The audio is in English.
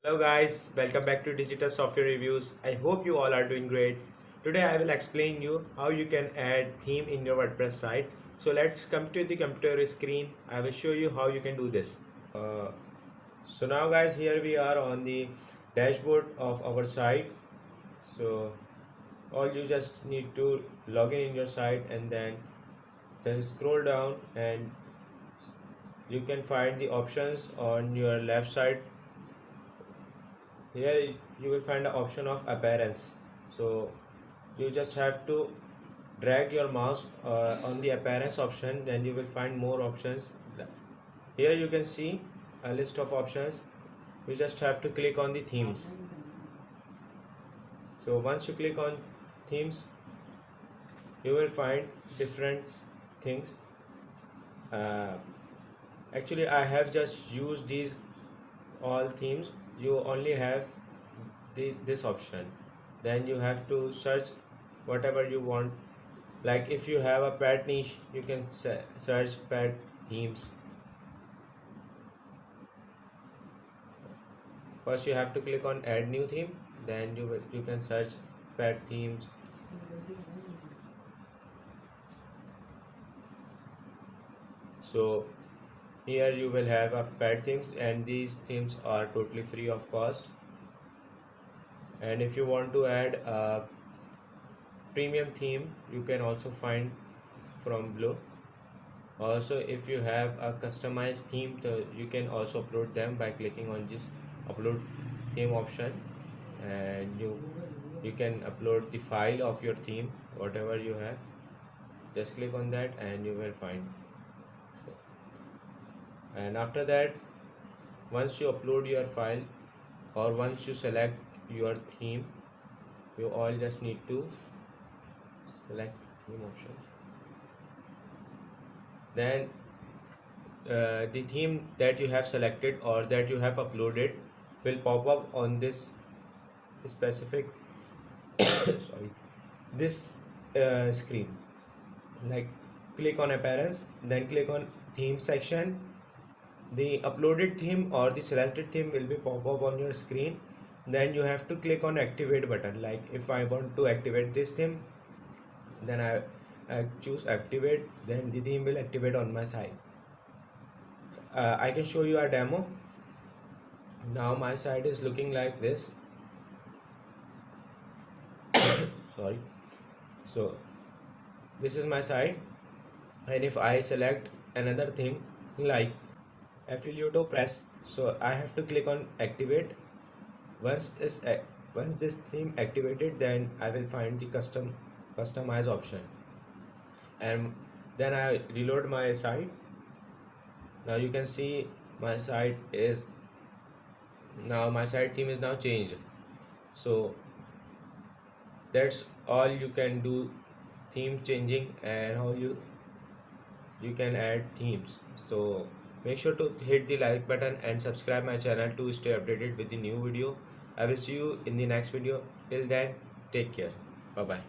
Hello guys, welcome back to Digital Software Reviews. I hope you all are doing great. Today I will explain you how you can add theme in your WordPress site. So let's come to the computer screen. I will show you how you can do this. Uh, so now guys, here we are on the dashboard of our site. So all you just need to log in your site and then just scroll down and you can find the options on your left side. Here you will find the option of appearance. So you just have to drag your mouse on the appearance option, then you will find more options. Here you can see a list of options. You just have to click on the themes. So once you click on themes, you will find different things. uh, Actually I have just used these all themes. You only have this option, then you have to search whatever you want. Like if you have a pet niche, you can search pet themes. First you have to click on add new theme, then you can search pet themes. So here you will have a pet themes, and these themes are totally free of cost. And if you want to add a premium theme, you can also find from below. Also if you have a customized theme, you can also upload them by clicking on this upload theme option, and you can upload the file of your theme, whatever you have. Just click on that and you will find. And after that, once you upload your file or once you select your theme, you all just need to select theme option. Then the theme that you have selected or that you have uploaded will pop up on this specific sorry, this screen. Like click on appearance, then click on theme section. The uploaded theme or the selected theme will be pop up on your screen. Then you have to click on activate button. Like if I want to activate this theme, then I choose activate, then the theme will activate on my site. I can show you a demo. Now my site is looking like this. Sorry. So this is my site, and if I select another thing like affiliate WordPress, so I have to click on activate. Once this theme activated, then I will find the customize option, and then I reload my site. Now you can see my site theme is now changed. So that's all you can do, theme changing, and how you can add themes. So make sure to hit the like button and subscribe my channel to stay updated with the new video. I will see you in the next video. Till then, take care. Bye bye.